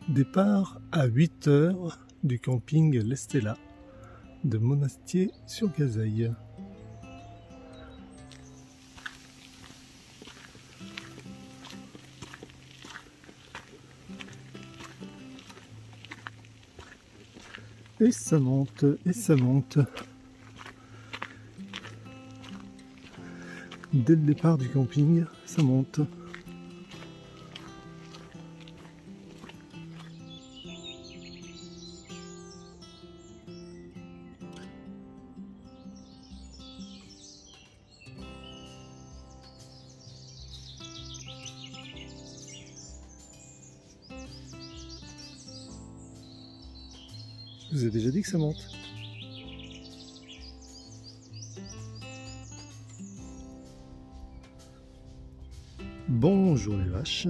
Départ à 8 h du camping L'Estella de Monastier-sur-Gazeille. Et ça monte, et ça monte. Dès le départ du camping, ça monte. Je vous ai déjà dit que ça monte. Bonjour les vaches.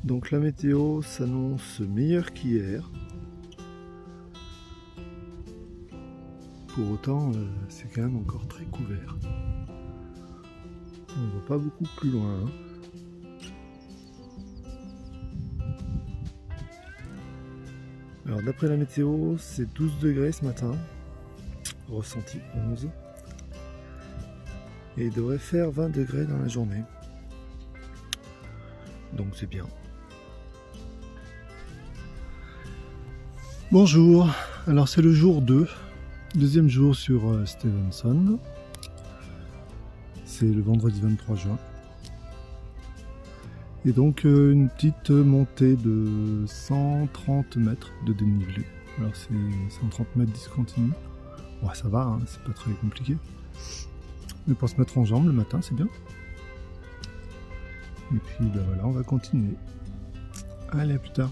Donc la météo s'annonce meilleure qu'hier. Pour autant, c'est quand même encore très couvert. On ne voit pas beaucoup plus loin. Alors d'après la météo, c'est 12 degrés ce matin, ressenti 11. Et il devrait faire 20 degrés dans la journée. Donc c'est bien. Bonjour, alors c'est le jour 2, deuxième jour sur Stevenson. C'est le vendredi 23 juin. Et donc une petite montée de 130 mètres de dénivelé. Alors c'est 130 mètres discontinu. Ouais, ça va, hein, c'est pas très compliqué. Mais pour se mettre en jambe le matin, c'est bien. Et puis ben voilà, on va continuer. Allez, à plus tard.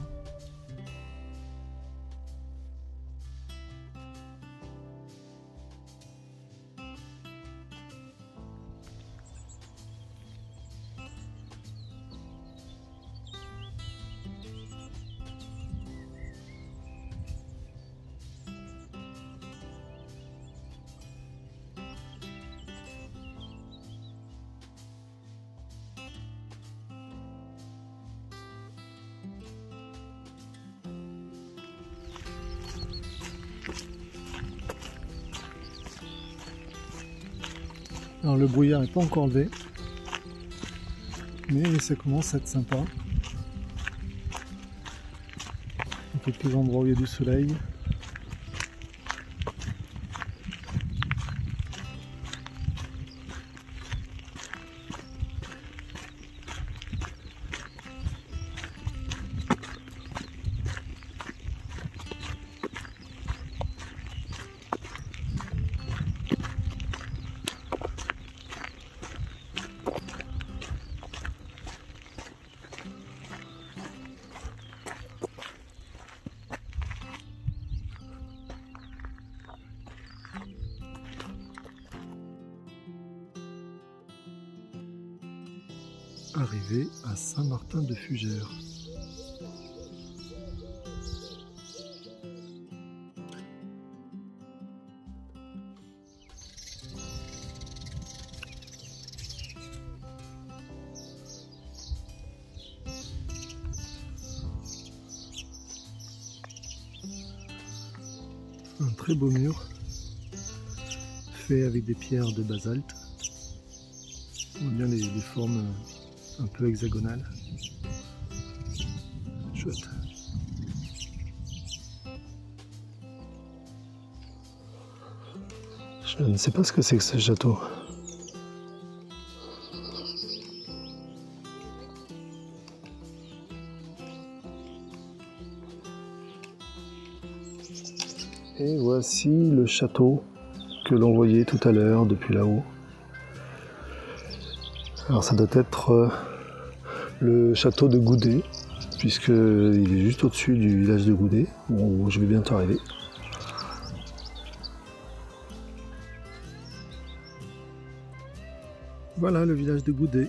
Alors le brouillard n'est pas encore levé, mais ça commence à être sympa. Il y a quelques endroits où il y a du soleil. Arrivé à Saint-Martin-de-Fougères. Un très beau mur fait avec des pierres de basalte. On voit bien les formes un peu hexagonales. Chouette. Je ne sais pas ce que c'est que ce château. Et voici le château que l'on voyait tout à l'heure depuis là-haut. Alors ça doit être le château de Goudet, puisqu'il est juste au-dessus du village de Goudet, où je vais bientôt arriver. Voilà le village de Goudet.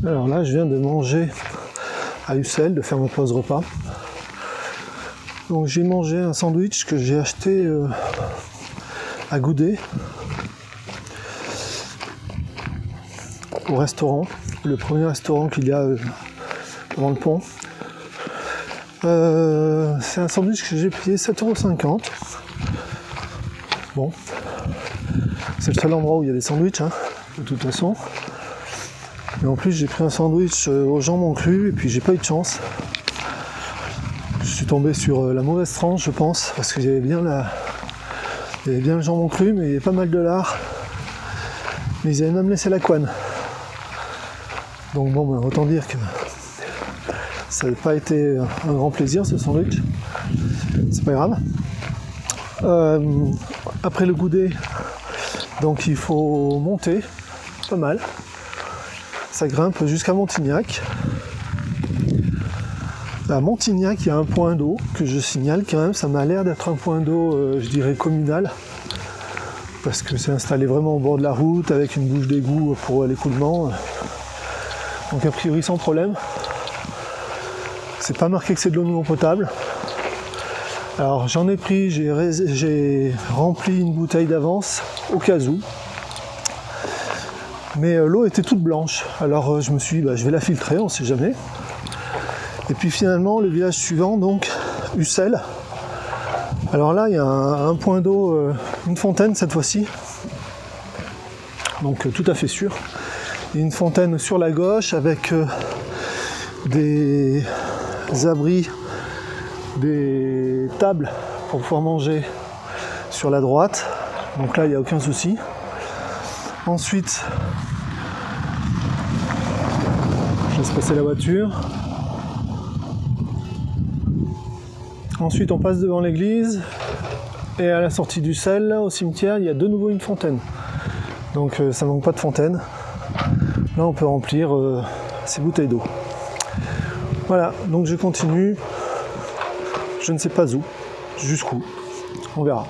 Alors là, je viens de manger à Ussel, de faire ma pause repas. Donc j'ai mangé un sandwich que j'ai acheté à Goudet, au restaurant, le premier restaurant qu'il y a devant le pont. C'est un sandwich que j'ai payé 7,50 €. Bon, c'est le seul endroit où il y a des sandwichs, hein, de toute façon. Et en plus j'ai pris un sandwich au jambon cru et puis j'ai pas eu de chance. Je suis tombé sur la mauvaise tranche, je pense, parce que il y avait bien le jambon cru, mais il y avait pas mal de lard. Mais ils avaient même laissé la couenne. Donc bon, ben, autant dire que ça n'a pas été un grand plaisir ce sandwich. C'est pas grave. Après le Goudet, donc il faut monter, pas mal. Ça grimpe jusqu'à Montignac. À Montignac, il y a un point d'eau que je signale quand même. Ça m'a l'air d'être un point d'eau, je dirais, communal. Parce que c'est installé vraiment au bord de la route avec une bouche d'égout pour l'écoulement. Donc a priori sans problème. C'est pas marqué que c'est de l'eau non potable. Alors j'en ai pris, j'ai rempli une bouteille d'avance au cas où. Mais l'eau était toute blanche. Alors je me suis dit, je vais la filtrer, on sait jamais. Et puis finalement, le village suivant, donc Ussel. Alors là, il y a un point d'eau, une fontaine cette fois-ci. Donc tout à fait sûr. Il y a une fontaine sur la gauche avec des abris, des tables pour pouvoir manger sur la droite. Donc là, il n'y a aucun souci. Ensuite, je laisse passer la voiture. Ensuite, on passe devant l'église. Et à la sortie d'Ussel, au cimetière, il y a de nouveau une fontaine. Donc ça manque pas de fontaine. Là, on peut remplir ses bouteilles d'eau. Voilà, donc je continue. Je ne sais pas où, jusqu'où. On verra.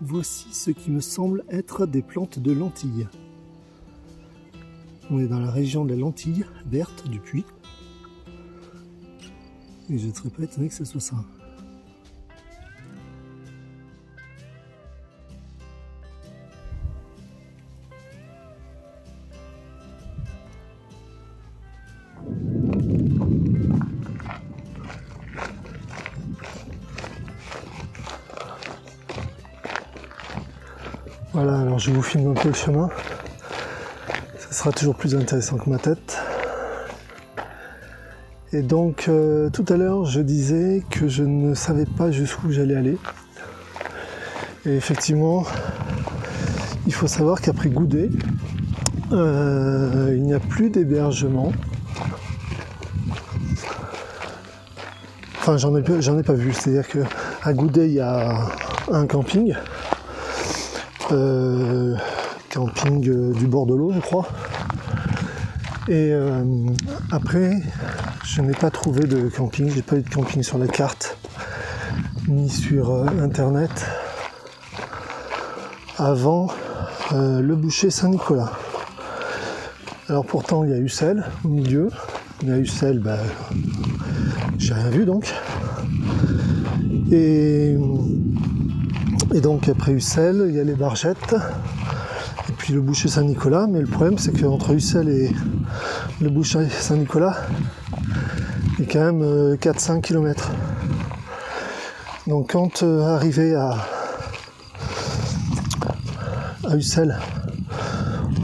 Voici ce qui me semble être des plantes de lentilles. On est dans la région de la lentille verte du Puy. Et je ne serais pas étonné que ce soit ça. Voilà, alors je vous filme un peu le chemin. Ça sera toujours plus intéressant que ma tête. Et donc, tout à l'heure, je disais que je ne savais pas jusqu'où j'allais aller. Et effectivement, il faut savoir qu'après Goudet, il n'y a plus d'hébergement. Enfin, j'en ai pas vu. C'est-à-dire qu'à Goudet, il y a un camping. Camping du bord de l'eau, je crois. Et après, je n'ai pas trouvé de camping, j'ai pas eu de camping sur la carte, ni sur internet, avant le boucher Saint-Nicolas. Alors pourtant, il y a Ussel au milieu, mais à Ussel, j'ai rien vu donc. Et donc après Ussel, il y a les Bargettes, et puis le boucher Saint-Nicolas, mais le problème c'est qu'entre Ussel et le boucher Saint-Nicolas, il y a quand même 4-5 km. Donc quand arrivé à Ussel,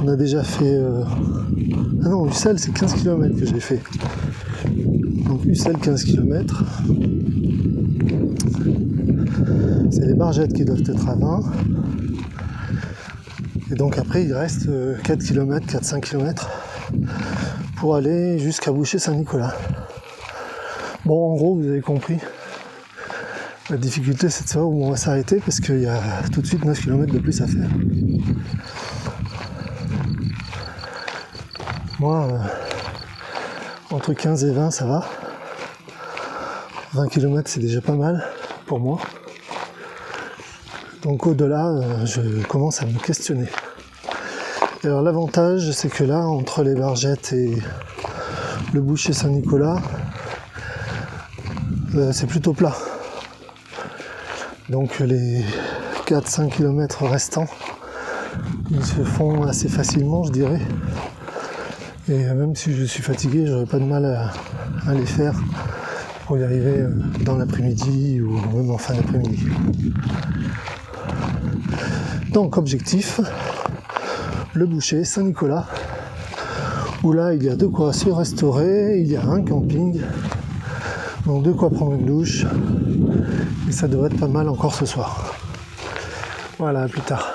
on a déjà fait... Ah non, Ussel c'est 15 km que j'ai fait. Donc Ussel 15 km. C'est les Bargettes qui doivent être à 20. Et donc après il reste 4 km, 4-5 km pour aller jusqu'à Boucher-Saint-Nicolas. Bon, en gros, vous avez compris. La difficulté, c'est de savoir où on va s'arrêter parce qu'il y a tout de suite 9 km de plus à faire. Moi, entre 15 et 20, ça va. 20 km, c'est déjà pas mal pour moi. Donc au-delà, je commence à me questionner. Et alors l'avantage, c'est que là, entre les Bargettes et le Boucher Saint-Nicolas, c'est plutôt plat. Donc les 4-5 km restants, ils se font assez facilement, je dirais. Et même si je suis fatigué, j'aurais pas de mal à les faire pour y arriver dans l'après-midi ou même en fin d'après-midi. Donc objectif, le Boucher Saint-Nicolas, où là il y a de quoi se restaurer, il y a un camping, donc de quoi prendre une douche, et ça devrait être pas mal encore ce soir. Voilà, à plus tard.